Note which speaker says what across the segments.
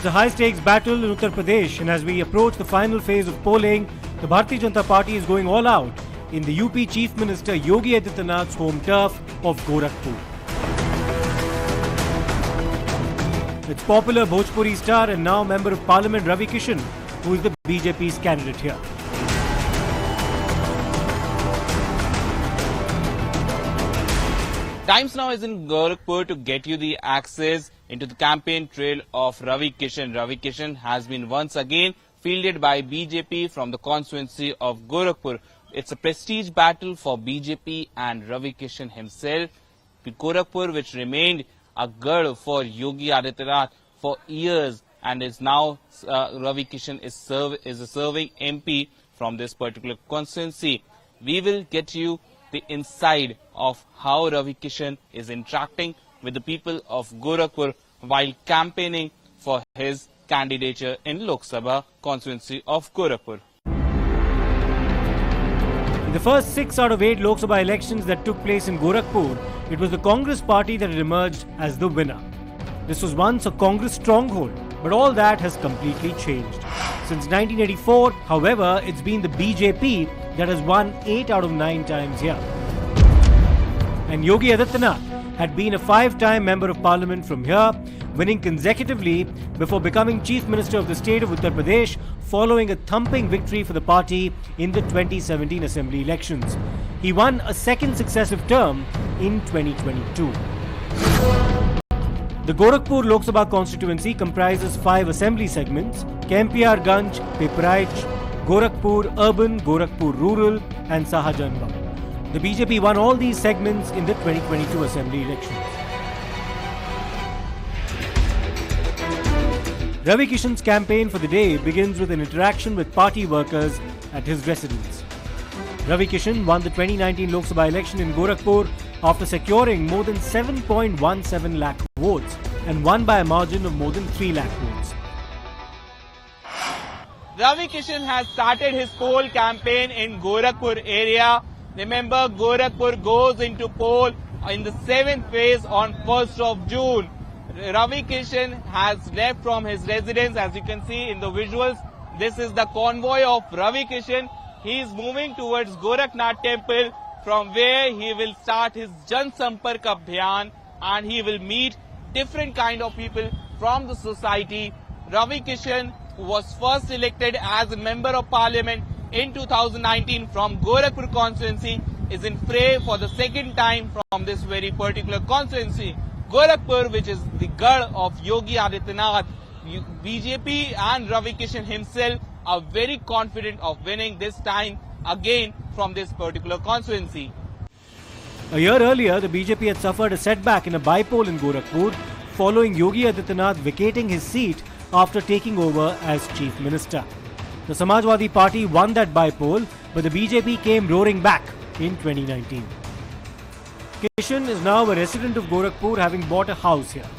Speaker 1: It's a high-stakes battle in Uttar Pradesh, and as we approach the final phase of polling, the Bharatiya Janata Party is going all out in the UP Chief Minister Yogi Adityanath's home turf of Gorakhpur. It's popular Bhojpuri star and now Member of Parliament Ravi Kishan, who is the BJP's candidate here.
Speaker 2: Times Now is in Gorakhpur to get you the access into the campaign trail of Ravi Kishan. Ravi Kishan has been once again fielded by BJP from the constituency of Gorakhpur. It's a prestige battle for BJP and Ravi Kishan himself. Gorakhpur, which remained a girl for Yogi Adityanath for years, and is now Ravi Kishan is a serving MP from this particular constituency. We will get you the inside of how Ravi Kishan is interacting with the people of Gorakhpur while campaigning for his candidature in Lok Sabha constituency of Gorakhpur.
Speaker 1: In the first 6 out of 8 Lok Sabha elections that took place in Gorakhpur, it was the Congress party that had emerged as the winner. This was once a Congress stronghold, but all that has completely changed. Since 1984, however, it's been the BJP that has won 8 out of 9 times here. And Yogi Adityanath had been a 5-time Member of Parliament from here, winning consecutively before becoming Chief Minister of the state of Uttar Pradesh following a thumping victory for the party in the 2017 Assembly elections. He won a second successive term in 2022. The Gorakhpur Lok Sabha constituency comprises 5 assembly segments: Kempiar Ganj, Pipraich, Gorakhpur Urban, Gorakhpur Rural and Sahajanbam. The BJP won all these segments in the 2022 Assembly elections. Ravi Kishan's campaign for the day begins with an interaction with party workers at his residence. Ravi Kishan won the 2019 Lok Sabha election in Gorakhpur after securing more than 7.17 lakh votes and won by a margin of more than 3 lakh votes.
Speaker 2: Ravi Kishan has started his poll campaign in Gorakhpur area. Remember, Gorakhpur goes into poll in the 7th phase on 1st of June. Ravi Kishan has left from his residence, as you can see in the visuals. This is the convoy of Ravi Kishan. He is moving towards Gorakhnath temple, from where he will start his Jan Sampark Abhiyan and he will meet different kind of people from the society. Ravi Kishan, who was first elected as a Member of Parliament in 2019 from Gorakhpur constituency, is in fray for the second time from this very particular constituency. Gorakhpur, which is the Garh of Yogi Adityanath, BJP and Ravi Kishan himself are very confident of winning this time again from this particular constituency.
Speaker 1: A year earlier, the BJP had suffered a setback in a by-poll in Gorakhpur following Yogi Adityanath vacating his seat after taking over as Chief Minister. The Samajwadi Party won that by-poll, but the BJP came roaring back in 2019. Kishan is now a resident of Gorakhpur, having bought a house here.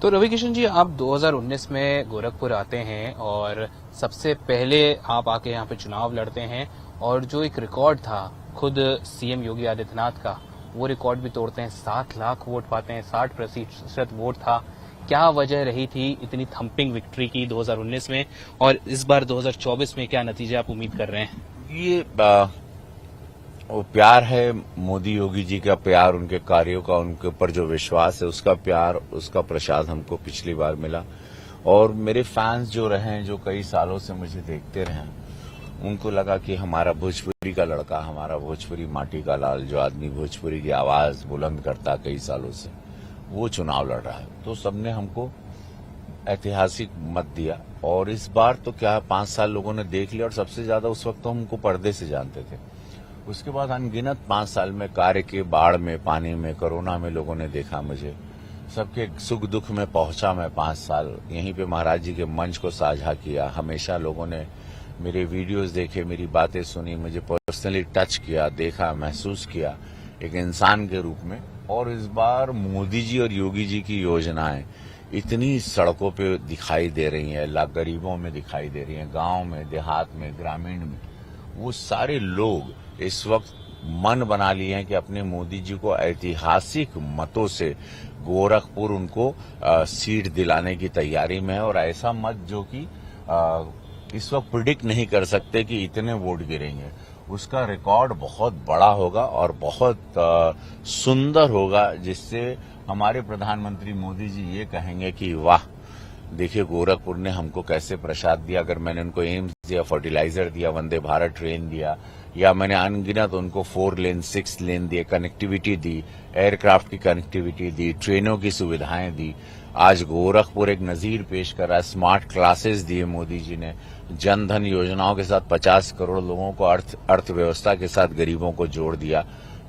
Speaker 2: तो रवि किशन जी, आप 2019 में गोरखपुर आते हैं और सबसे पहले आप आके यहाँ पे चुनाव लड़ते हैं, और जो एक रिकॉर्ड था खुद सीएम योगी आदित्यनाथ का, वो रिकॉर्ड भी तोड़ते हैं। 7 लाख वोट पाते हैं, 60% वोट था। क्या वजह रही थी इतनी थम्पिंग विक्ट्री की 2019 में, और इस बार 2024 में क्या नतीजे आप उम्मीद कर रहे हैं?
Speaker 3: ये वो प्यार है, मोदी योगी जी का प्यार, उनके कार्यों का, उनके ऊपर जो विश्वास है उसका प्यार, उसका प्रसाद हमको पिछली बार मिला। और मेरे फैंस जो रहे, जो कई सालों से मुझे देखते रहे, उनको लगा कि हमारा भोजपुरी का लड़का, हमारा भोजपुरी माटी का लाल, जो आदमी भोजपुरी की आवाज बुलंद करता कई सालों से, वो चुनाव लड़ रहा है। तो सबने हमको ऐतिहासिक मत दिया। और इस बार तो क्या 5 साल लोगों ने देख लिया, और सबसे ज्यादा उस वक्त तो हमको पर्दे से जानते थे। उसके बाद अनगिनत 5 साल में कार्य के, बाढ़ में, पानी में, कोरोना में लोगों ने देखा मुझे, सबके सुख दुख में पहुंचा मैं 5 साल। यहीं पे महाराज जी के मंच को साझा किया। हमेशा लोगों ने मेरे वीडियोस देखे, मेरी बातें सुनी, मुझे पर्सनली टच किया, देखा, महसूस किया एक इंसान के रूप में। और इस बार मोदी जी और योगी जी की योजनाएं इतनी सड़कों पे दिखाई दे रही हैं, गरीबों में दिखाई दे रही हैं, गांव में, देहात में, ग्रामीण में। वो सारे लोग इस वक्त मन बना लिए हैं कि अपने मोदी जी को ऐतिहासिक मतों से गोरखपुर उनको सीट दिलाने की तैयारी में है। और ऐसा मत जो कि इस वक्त प्रिडिक्ट नहीं कर सकते कि इतने वोट गिरेंगे, उसका रिकॉर्ड बहुत बड़ा होगा और बहुत सुंदर होगा, जिससे हमारे प्रधानमंत्री मोदी जी ये कहेंगे कि वाह, देखिए गोरखपुर ने हमको कैसे प्रसाद दिया। अगर मैंने उनको एम्स दिया, फर्टिलाइजर दिया, वंदे भारत ट्रेन दिया, या मैंने अनगिनत उनको 4 लेन 6 लेन दिए, कनेक्टिविटी दी, एयरक्राफ्ट की कनेक्टिविटी दी, ट्रेनों की सुविधाएं दी। आज गोरखपुर एक नजीर पेश कर रहा है। स्मार्ट क्लासेस दिए मोदी जी ने, जन धन योजनाओं के साथ 50 करोड़ लोगों को अर्थव्यवस्था के साथ गरीबों को जोड़ दिया।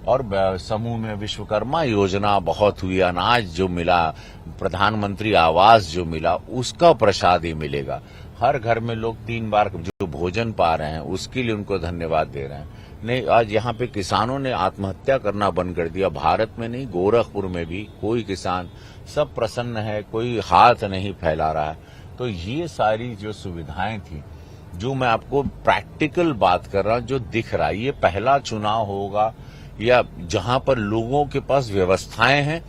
Speaker 3: और समूह में विश्वकर्मा योजना बहुत हुई, अनाज जो मिला, प्रधानमंत्री आवास जो मिला, उसका प्रसाद ही मिलेगा। हर घर में लोग 3 बार जो भोजन पा रहे हैं, उसके लिए उनको धन्यवाद दे रहे हैं। नहीं, आज यहाँ पे किसानों ने आत्महत्या करना बंद कर दिया। भारत में नहीं, गोरखपुर में भी कोई किसान, सब प्रसन्न है, कोई हाथ नहीं फैला रहा है। तो ये सारी जो सुविधाएं थी, जो मैं आपको प्रैक्टिकल बात कर रहा हूं, जो दिख रहा है, ये पहला चुनाव होगा या जहां पर लोगों के पास व्यवस्थाएं हैं,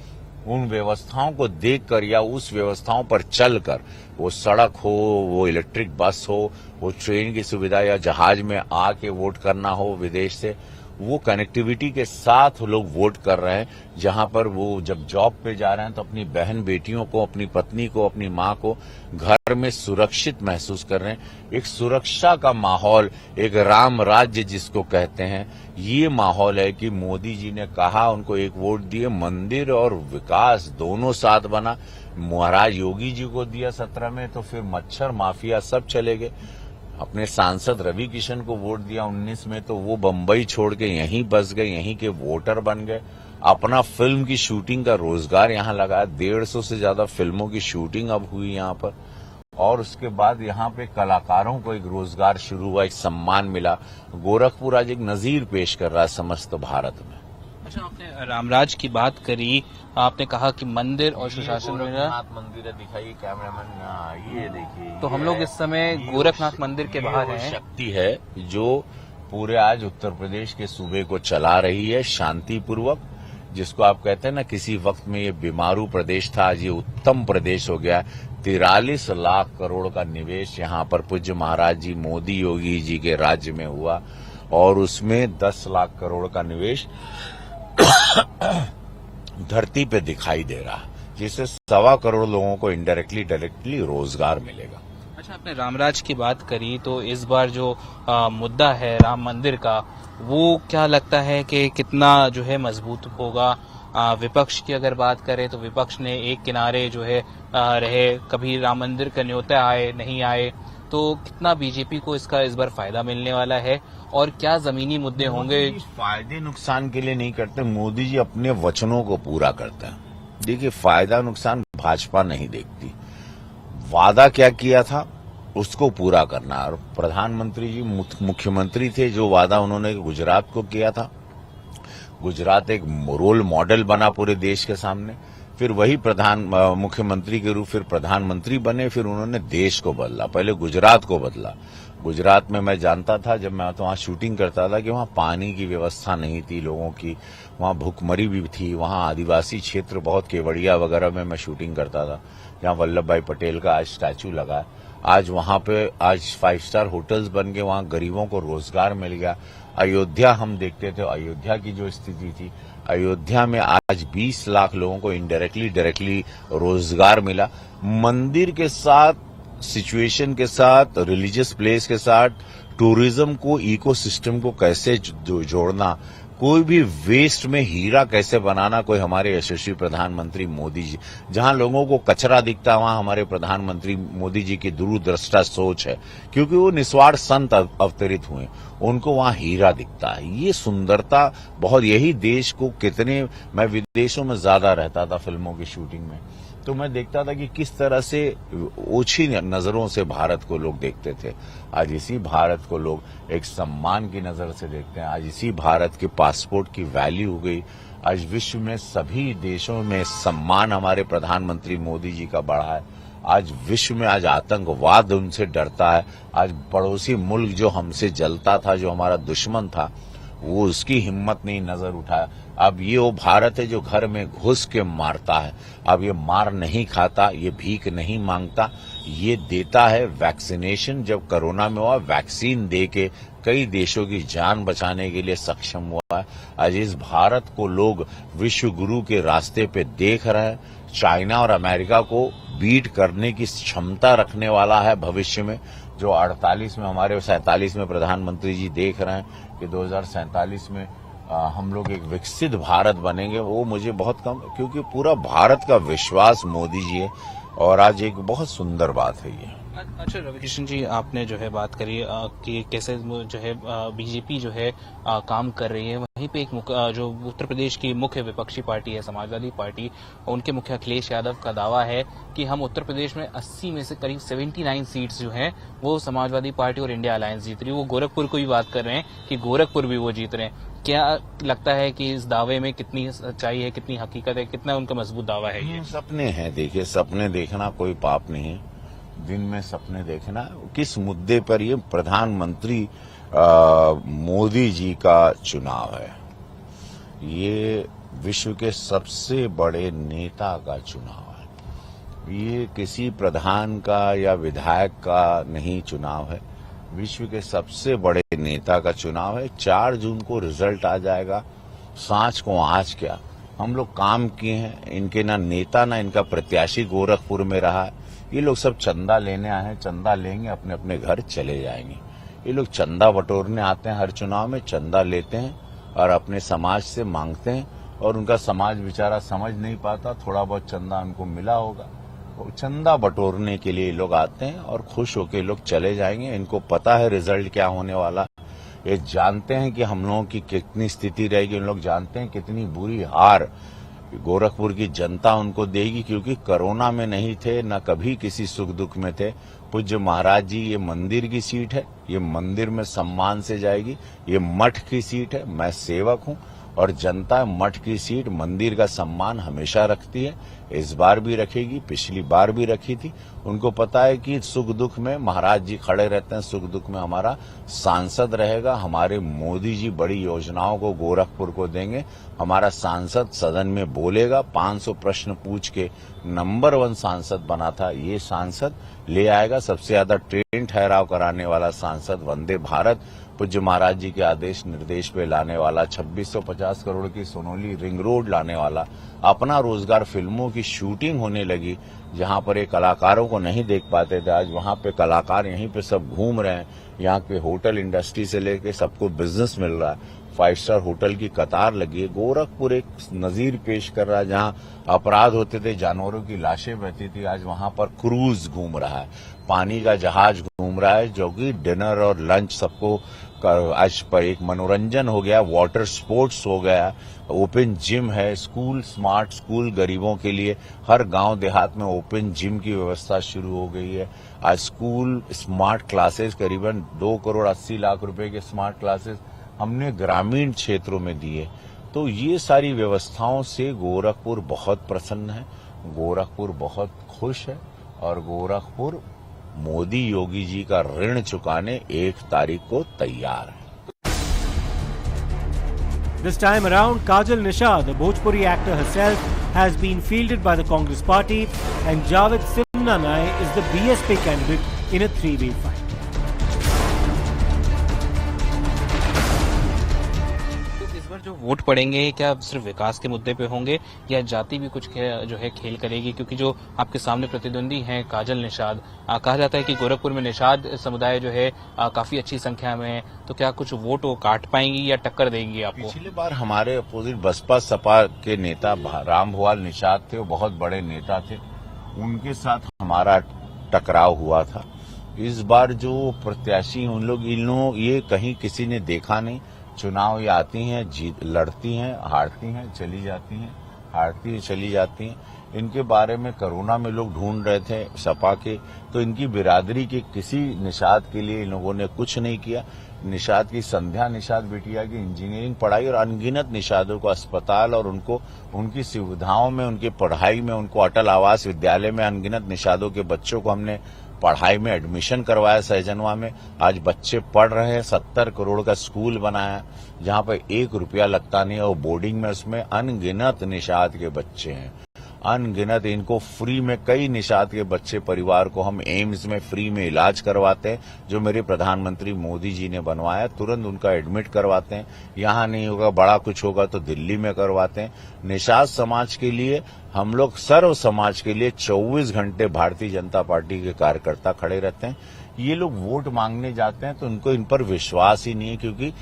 Speaker 3: उन व्यवस्थाओं को देखकर या उस व्यवस्थाओं पर चलकर, वो सड़क हो, वो इलेक्ट्रिक बस हो, वो ट्रेन की सुविधा या जहाज में आके वोट करना हो विदेश से, वो कनेक्टिविटी के साथ लोग वोट कर रहे हैं। जहां पर वो जब जॉब पे जा रहे हैं तो अपनी बहन बेटियों को, अपनी पत्नी को, अपनी मां को घर में सुरक्षित महसूस कर रहे हैं। एक सुरक्षा का माहौल, एक राम राज्य जिसको कहते हैं, ये माहौल है कि मोदी जी ने कहा, उनको एक वोट दिए, मंदिर और विकास दोनों साथ बना। महाराज योगी जी को दिया 17 में, तो फिर मच्छर माफिया सब चले गए। अपने सांसद रवि किशन को वोट दिया 19 में, तो वो बंबई छोड़ के यहीं बस गए, यहीं के वोटर बन गए। अपना फिल्म की शूटिंग का रोजगार यहाँ लगा, 150 से ज्यादा फिल्मों की शूटिंग अब हुई यहाँ पर। और उसके बाद यहाँ पे कलाकारों को एक रोजगार शुरू हुआ, एक सम्मान मिला। गोरखपुर आज एक नजीर पेश कर रहा है समस्त भारत में।
Speaker 4: अच्छा, आपने रामराज की बात करी, आपने कहा कि मंदिर और सुशासन में
Speaker 3: मंदिर है, दिखाइए कैमरामैन, ये देखिए।
Speaker 4: तो हम लोग इस समय गोरखनाथ मंदिर के बाहर हैं।
Speaker 3: शक्ति है जो पूरे आज उत्तर प्रदेश के सूबे को चला रही है शांतिपूर्वक, जिसको आप कहते हैं ना, किसी वक्त में ये बीमारू प्रदेश था, आज ये उत्तम प्रदेश हो गया। 43 लाख करोड़ का निवेश यहाँ पर पूज्य महाराज जी मोदी योगी जी के राज्य में हुआ, और उसमें 10 लाख करोड़ का निवेश धरती पे दिखाई दे रहा, जिससे 1.25 करोड़ लोगों को इनडायरेक्टली डायरेक्टली रोजगार मिलेगा।
Speaker 4: अच्छा, आपने रामराज की बात करी, तो इस बार जो मुद्दा है राम मंदिर का, वो क्या लगता है कि कितना जो है मजबूत होगा? विपक्ष की अगर बात करें तो विपक्ष ने एक किनारे जो है रहे, कभी राम मंदिर का न्योता आए नहीं आए, तो कितना बीजेपी को इसका इस बार फायदा मिलने वाला है और क्या जमीनी मुद्दे होंगे?
Speaker 3: फायदे नुकसान के लिए नहीं करते, मोदी जी अपने वचनों को पूरा करते हैं। देखिए, फायदा नुकसान भाजपा नहीं देखती, वादा क्या किया था उसको पूरा करना। और प्रधानमंत्री जी मुख्यमंत्री थे, जो वादा उन्होंने गुजरात को किया था, गुजरात एक रोल मॉडल बना पूरे देश के सामने। फिर वही मुख्यमंत्री के रूप फिर प्रधानमंत्री बने, फिर उन्होंने देश को बदला, पहले गुजरात को बदला। गुजरात में मैं जानता था, जब मैं तो वहां शूटिंग करता था, कि वहां पानी की व्यवस्था नहीं थी लोगों की, वहां भूखमरी भी थी, वहां आदिवासी क्षेत्र बहुत, केवड़िया वगैरह में मैं शूटिंग करता था, जहां वल्लभ भाई पटेल का आज स्टैचू लगा है। आज वहां पे आज 5 स्टार होटल्स बन गए, वहां गरीबों को रोजगार मिल गया। अयोध्या हम देखते थे, अयोध्या की जो स्थिति थी, अयोध्या में आज 20 लाख लोगों को इनडायरेक्टली डायरेक्टली रोजगार मिला। मंदिर के साथ, सिचुएशन के साथ, रिलीजियस प्लेस के साथ, टूरिज्म को, इकोसिस्टम को कैसे जोड़ना, कोई भी वेस्ट में हीरा कैसे बनाना, कोई हमारे यशस्वी प्रधानमंत्री मोदी जी, जहां लोगों को कचरा दिखता, वहां हमारे प्रधानमंत्री मोदी जी की दूरदृष्टा सोच है, क्योंकि वो निस्वार्थ संत अवतरित हुए, उनको वहां हीरा दिखता है। ये सुंदरता बहुत, यही देश को कितने, मैं विदेशों में ज्यादा रहता था फिल्मों की शूटिंग में, तो मैं देखता था कि किस तरह से ओछी नजरों से भारत को लोग देखते थे। आज इसी भारत को लोग एक सम्मान की नजर से देखते हैं। आज इसी भारत के पासपोर्ट की वैल्यू हो गई। आज विश्व में सभी देशों में सम्मान हमारे प्रधानमंत्री मोदी जी का बढ़ा है। आज विश्व में आज आतंकवाद उनसे डरता है। आज पड़ोसी मुल्क जो हमसे जलता था, जो हमारा दुश्मन था, वो उसकी हिम्मत नहीं नजर उठाया। अब ये वो भारत है जो घर में घुस के मारता है। अब ये मार नहीं खाता, ये भीख नहीं मांगता, ये देता है वैक्सीनेशन। जब कोरोना में हुआ वैक्सीन दे के कई देशों की जान बचाने के लिए सक्षम हुआ है। आज इस भारत को लोग विश्व गुरु के रास्ते पे देख रहे हैं। चाइना और अमेरिका को बीट करने की क्षमता रखने वाला है भविष्य में। जो 48 में हमारे 47 में प्रधानमंत्री जी देख रहे हैं कि 2047 में हम लोग एक विकसित भारत बनेंगे, वो मुझे बहुत कम, क्योंकि पूरा भारत का विश्वास मोदी जी है। और आज एक बहुत सुंदर बात है ये।
Speaker 4: अच्छा रविकिशन जी, आपने जो है बात करी कि कैसे जो है बीजेपी जो है काम कर रही है। वहीं पे एक जो उत्तर प्रदेश की मुख्य विपक्षी पार्टी है समाजवादी पार्टी, उनके मुख्य अखिलेश यादव का दावा है कि हम उत्तर प्रदेश में 80 में से करीब 79 सीट्स जो हैं वो समाजवादी पार्टी और इंडिया अलायंस जीत रही है। वो गोरखपुर को भी बात कर रहे हैं कि गोरखपुर भी वो जीत रहे हैं। क्या लगता है कि इस दावे में कितनी सच्चाई है, कितनी हकीकत है, कितना उनका मजबूत दावा है ये?
Speaker 3: सपने हैं, देखिए सपने देखना कोई पाप नहीं है। दिन में सपने देखना। किस मुद्दे पर ये प्रधानमंत्री मोदी जी का चुनाव है, ये विश्व के सबसे बड़े नेता का चुनाव है। ये किसी प्रधान का या विधायक का नहीं चुनाव है, विश्व के सबसे बड़े नेता का चुनाव है। 4 जून को रिजल्ट आ जाएगा। सांच को आज क्या, हम लोग काम किए हैं। इनके ना नेता ना इनका प्रत्याशी गोरखपुर में रहा है। ये लोग सब चंदा लेने आए हैं, चंदा लेंगे, अपने अपने घर चले जाएंगे। ये लोग चंदा बटोरने आते हैं, हर चुनाव में चंदा लेते हैं और अपने समाज से मांगते हैं, और उनका समाज बेचारा समझ नहीं पाता। थोड़ा बहुत चंदा उनको मिला होगा, वो चंदा बटोरने के लिए लोग आते हैं और खुश होकर लोग चले जाएंगे। इनको पता है रिजल्ट क्या होने वाला। ये जानते हैं कि हम लोगों की कितनी स्थिति रहेगी, उन लोग जानते हैं कितनी बुरी हार गोरखपुर की जनता उनको देगी, क्योंकि कोरोना में नहीं थे, न कभी किसी सुख दुख में थे। पूज्य महाराज जी, ये मंदिर की सीट है, ये मंदिर में सम्मान से जाएगी। ये मठ की सीट है, मैं सेवक हूं, और जनता मठ की सीट, मंदिर का सम्मान हमेशा रखती है। इस बार भी रखेगी, पिछली बार भी रखी थी। उनको पता है कि सुख दुख में महाराज जी खड़े रहते हैं, सुख दुख में हमारा सांसद रहेगा। हमारे मोदी जी बड़ी योजनाओं को गोरखपुर को देंगे। हमारा सांसद सदन में बोलेगा, 500 प्रश्न पूछ के नंबर 1 सांसद बना था, ये सांसद ले आएगा। सबसे ज्यादा ट्रेन ठहराव कराने वाला सांसद, वंदे भारत पूज्य महाराज जी के आदेश निर्देश पे लाने वाला, 2650 करोड़ की सोनोली रिंग रोड लाने वाला, अपना रोजगार, फिल्मों की शूटिंग होने लगी जहां पर ये कलाकारों को नहीं देख पाते थे, आज वहां पे कलाकार यहीं पे सब घूम रहे हैं। यहाँ के होटल इंडस्ट्री से लेके सबको बिजनेस मिल रहा है। 5 स्टार होटल की कतार लगी है। गोरखपुर एक नजीर पेश कर रहा है, जहां अपराध होते थे, जानवरों की लाशें बहती थी, आज वहां पर क्रूज घूम रहा है, पानी का जहाज घूम रहा है, जो कि डिनर और लंच सबको आज पर एक मनोरंजन हो गया, वाटर स्पोर्ट्स हो गया, ओपन जिम है, स्कूल, स्मार्ट स्कूल गरीबों के लिए, हर गांव देहात में ओपन जिम की व्यवस्था शुरू हो गई है। आज स्कूल स्मार्ट क्लासेस, करीबन 2 करोड़ 80 लाख रुपए के स्मार्ट क्लासेस हमने ग्रामीण क्षेत्रों में दिए। तो ये सारी व्यवस्थाओं से गोरखपुर बहुत प्रसन्न है, गोरखपुर बहुत खुश है, और गोरखपुर मोदी योगी जी का ऋण चुकाने 1 तारीख को तैयार है।
Speaker 1: This time around, Kajal Nishad, the Bhojpuri actor herself, has been fielded by the Congress party, and Javed Simnanai is the BSP candidate in a 3-way fight.
Speaker 4: जो वोट पड़ेंगे क्या सिर्फ विकास के मुद्दे पे होंगे, या जाति भी कुछ जो है खेल करेगी? क्योंकि जो आपके सामने प्रतिद्वंदी हैं काजल निषाद, कहा जाता है कि गोरखपुर में निषाद समुदाय जो है काफी अच्छी संख्या में है, तो क्या कुछ वोट वो काट पाएंगी या टक्कर देंगी आपको?
Speaker 3: पिछली बार हमारे अपोजिट बसपा सपा के नेता राम भुआल निषाद थे, वो बहुत बड़े नेता थे, उनके साथ हमारा टकराव हुआ था। इस बार जो प्रत्याशी उन लोग, इन लोग ये कहीं किसी ने देखा नहीं। चुनाव ये आती हैं, जीत लड़ती हैं, हारती हैं, चली जाती हैं, हारती हैं, चली जाती हैं। इनके बारे में कोरोना में लोग ढूंढ रहे थे सपा के, तो इनकी बिरादरी के किसी निषाद के लिए इन लोगों ने कुछ नहीं किया। निषाद की संध्या निषाद बिटिया की इंजीनियरिंग पढ़ाई, और अनगिनत निषादों को अस्पताल और उनको उनकी सुविधाओं में, उनकी पढ़ाई में, उनको अटल आवास विद्यालय में अनगिनत निषादों के बच्चों को हमने पढ़ाई में एडमिशन करवाया सहजनवा में। आज बच्चे पढ़ रहे हैं। 70 करोड़ का स्कूल बनाया जहां पर 1 रुपया लगता नहीं है, और बोर्डिंग में उसमें अनगिनत निषाद के बच्चे हैं, अनगिनत। इनको फ्री में, कई निषाद के बच्चे परिवार को हम एम्स में फ्री में इलाज करवाते हैं, जो मेरे प्रधानमंत्री मोदी जी ने बनवाया। तुरंत उनका एडमिट करवाते हैं। यहां नहीं होगा, बड़ा कुछ होगा तो दिल्ली में करवाते हैं। निषाद समाज के लिए हम लोग, सर्व समाज के लिए 24 घंटे भारतीय जनता पार्टी के कार्यकर्ता खड़े रहते हैं। ये लोग वोट मांगने जाते हैं तो उनको इन पर विश्वास ही नहीं है, क्योंकि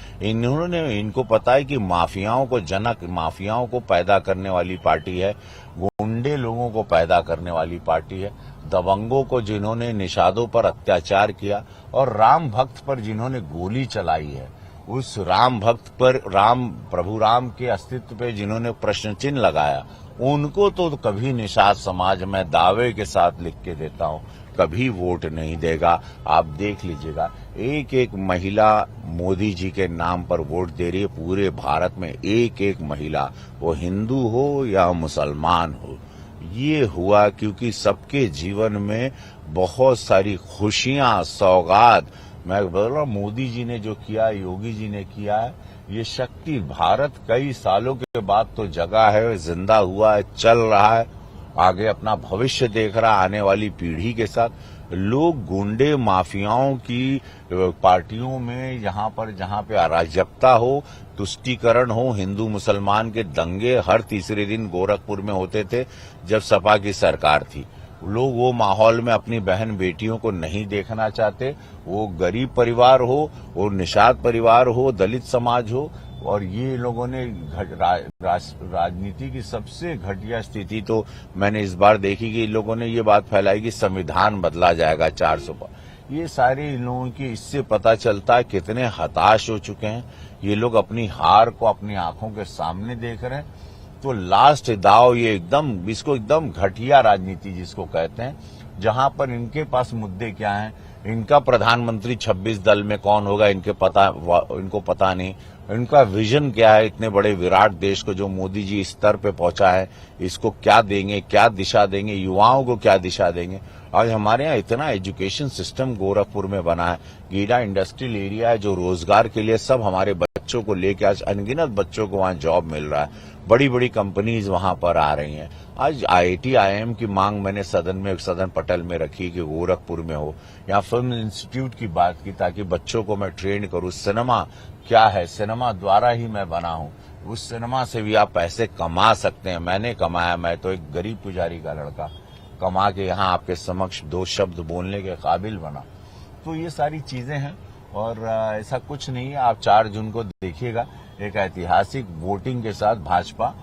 Speaker 3: इनको पता है कि माफियाओं को पैदा करने वाली पार्टी है, गुंडे लोगों को पैदा करने वाली पार्टी है, दबंगों को जिन्होंने निषादों पर अत्याचार किया और राम भक्त पर जिन्होंने गोली चलाई है, उस राम भक्त पर, प्रभु राम के अस्तित्व पे जिन्होंने प्रश्न चिन्ह लगाया, उनको तो कभी निषाद समाज में दावे के साथ लिख के देता हूं, कभी वोट नहीं देगा। आप देख लीजिएगा, एक एक महिला मोदी जी के नाम पर वोट दे रही है। पूरे भारत में एक एक महिला, वो हिंदू हो या मुसलमान हो। ये हुआ क्योंकि सबके जीवन में बहुत सारी खुशियां, सौगात, मैं बोल रहा हूं, मोदी जी ने जो किया, योगी जी ने किया है, ये शक्ति भारत कई सालों के बाद तो जगा है, जिंदा हुआ है, चल रहा है, आगे अपना भविष्य देख रहा है आने वाली पीढ़ी के साथ। लोग गुंडे माफियाओं की पार्टियों में जहां पे अराजकता हो, तुष्टीकरण हो, हिंदू मुसलमान के दंगे हर तीसरे दिन गोरखपुर में होते थे जब सपा की सरकार थी। लोग वो माहौल में अपनी बहन बेटियों को नहीं देखना चाहते। वो गरीब परिवार हो, वो निषाद परिवार हो, दलित समाज हो, और ये लोगों ने राजनीति की सबसे घटिया स्थिति तो मैंने इस बार देखी कि इन लोगों ने ये बात फैलाई कि संविधान बदला जाएगा 400 पर। ये सारे इन लोगों की, इससे पता चलता है कितने हताश हो चुके हैं ये लोग, अपनी हार को अपनी आंखों के सामने देख रहे हैं। तो लास्ट दाव ये इसको एकदम घटिया राजनीति जिसको कहते हैं, जहां पर इनके पास मुद्दे क्या हैं, इनका प्रधानमंत्री 26 दल में कौन होगा इनको पता नहीं, इनका विजन क्या है, इतने बड़े विराट देश को जो मोदी जी इस स्तर पे पहुंचा है, इसको क्या देंगे, क्या दिशा देंगे, युवाओं को क्या दिशा देंगे। आज हमारे यहाँ इतना एजुकेशन सिस्टम गोरखपुर में बना है, गीडा इंडस्ट्रियल एरिया है, जो रोजगार के लिए सब हमारे बच्चों को लेके आज अनगिनत बच्चों को वहां जॉब मिल रहा है, बड़ी बड़ी कंपनीज वहां पर आ रही हैं। आज IIT IIM की मांग मैंने सदन पटल में रखी कि गोरखपुर में हो। यहाँ फिल्म इंस्टीट्यूट की बात की ताकि बच्चों को मैं ट्रेन करूं। सिनेमा क्या है, सिनेमा द्वारा ही मैं बना हूं, उस सिनेमा से भी आप पैसे कमा सकते हैं। मैंने कमाया, मैं तो एक गरीब पुजारी का लड़का, कमा के यहाँ आपके समक्ष 2 शब्द बोलने के काबिल बना। तो ये सारी चीजें हैं और ऐसा कुछ नहीं है। आप 4 जून को देखिएगा, एक ऐतिहासिक वोटिंग के साथ भाजपा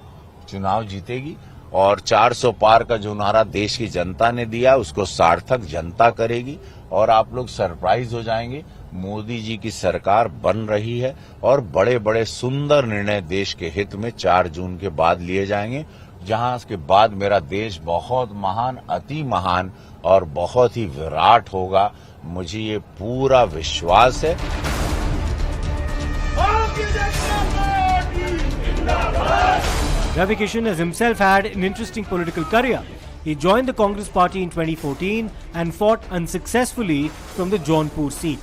Speaker 3: चुनाव जीतेगी और 400 पार का जो नारा देश की जनता ने दिया उसको सार्थक जनता करेगी और आप लोग सरप्राइज हो जाएंगे। मोदी जी की सरकार बन रही है और बड़े बड़े सुंदर निर्णय देश के हित में 4 जून के बाद लिए जाएंगे, जहां के बाद मेरा देश बहुत महान, अति महान और बहुत ही विराट होगा। मुझे ये पूरा विश्वास है।
Speaker 1: Ravi Kishan has himself had an interesting political career. He joined the Congress party in 2014 and fought unsuccessfully from the Jaunpur seat.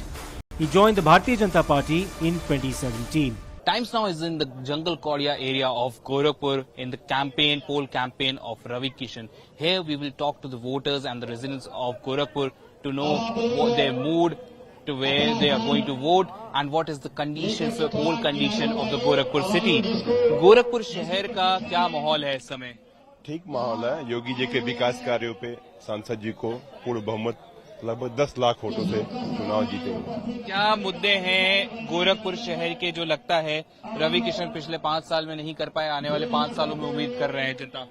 Speaker 1: He joined the Bharatiya Janata Party in 2017.
Speaker 4: Times Now is in the Jungle Kodia area of Gorakhpur in the poll campaign of Ravi Kishan. Here we will talk to the voters and the residents of Gorakhpur to know what their mood, to where they are going to vote and what is the condition for poll condition of the Gorakhpur city. Gorakhpur शहर का क्या माहौल है इस समय?
Speaker 5: ठीक माहौल है। योगी जी के विकास कार्यों पे सांसद जी को पूर्ण बहुमत लगभग 10 लाख वोटों से चुनाव जीतेंगे।
Speaker 4: क्या मुद्दे हैं गोरखपुर शहर के जो लगता है रवि किशन पिछले 5 साल में नहीं कर पाए, आने वाले 5 सालों में उम्मीद कर रहे हैं जनता?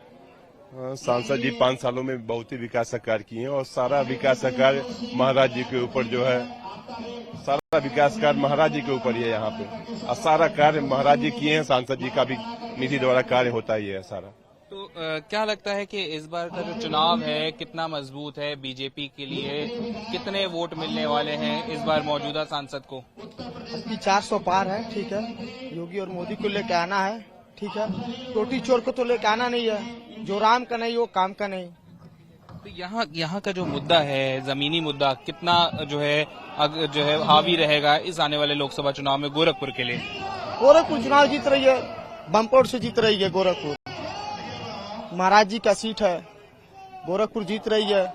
Speaker 5: सांसद जी 5 सालों में बहुत ही विकास कार्य किए हैं और सारा विकास कार्य महाराज जी के ऊपर जो है, सारा विकास कार्य महाराज जी के ऊपर ही है यहाँ पे, और सारा कार्य महाराज जी किए हैं। सांसद जी का भी निधि द्वारा कार्य होता ही है सारा।
Speaker 4: तो क्या लगता है कि इस बार का जो चुनाव है कितना मजबूत है बीजेपी के लिए? कितने वोट मिलने वाले हैं इस बार मौजूदा सांसद को?
Speaker 6: 400 पार है, ठीक है। योगी और मोदी को लेके आना है, ठीक है। टोटी चोर को तो लेके आना नहीं है, जो राम का नहीं वो काम का नहीं।
Speaker 4: यहाँ का जो मुद्दा है, जमीनी मुद्दा, कितना जो है हावी रहेगा इस आने वाले लोकसभा चुनाव में गोरखपुर के लिए?
Speaker 6: गोरखपुर चुनाव जीत रही है, बम्पोर से जीत रही है गोरखपुर। महाराज जी का सीट है, गोरखपुर जीत रही है।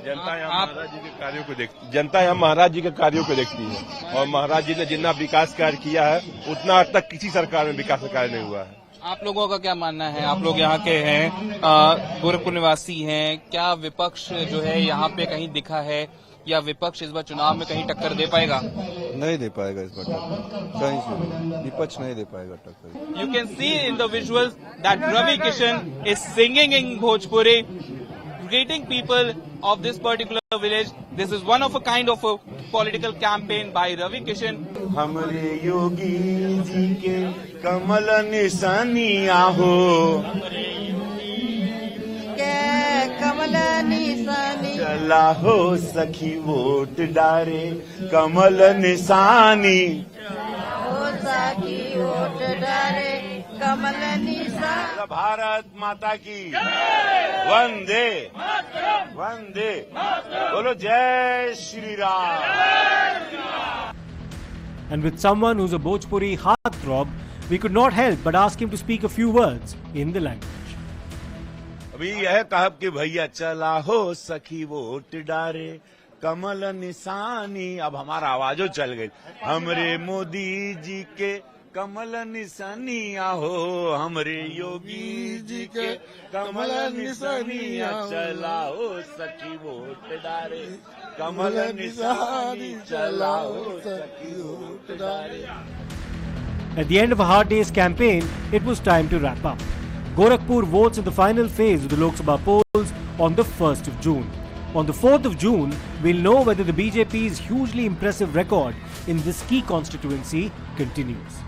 Speaker 5: जनता यहाँ महाराज जी के कार्यों को देखती, जनता यहाँ महाराज जी के कार्यों को देखती है, और महाराज जी ने जितना विकास कार्य किया है उतना आज तक किसी सरकार में विकास कार्य नहीं हुआ है।
Speaker 4: आप लोगों का क्या मानना है? आप लोग यहाँ के हैं, गोरखपुर निवासी हैं, क्या विपक्ष जो है यहाँ पे कहीं दिखा है, या विपक्ष इस बार चुनाव में कहीं टक्कर दे पाएगा?
Speaker 7: नहीं दे पाएगा इस बार टक्कर, कहीं से विपक्ष नहीं दे पाएगा टक्कर।
Speaker 2: You can see in the visuals that Ravi Kishan is singing in Bhojpuri, greeting people of this particular village. This is one of a kind of a political campaign by Ravi Kishan.
Speaker 3: हमरे योगी जी के कमल निशानिया हो,
Speaker 8: कमल निशानी
Speaker 3: चला हो सखी vote डारे कमल निशानी,
Speaker 8: हो सखी वोट डारे कमल निशानी।
Speaker 3: भारत माता की वंदे वंदे, बोलो जय Shri Ram.
Speaker 1: And with someone who's a Bhojpuri heartthrob, we could not help but ask him to speak a few words in the language.
Speaker 3: अभी यह कहब कि भैया चला हो सखी वोट डारे कमल निशानी, अब हमारा आवाजो चल गई। हमरे मोदी जी के कमल निशानिया हो, हमरे योगी जी के कमल निशानिया, चला हो सखी वोट डारे कमल निशानी, चला हो सखी वोट डारे।
Speaker 1: At the end of a hard day's campaign, it was time to wrap up. Gorakhpur votes in the final phase of the Lok Sabha polls on the 1st of June. On the 4th of June, we'll know whether the BJP's hugely impressive record in this key constituency continues.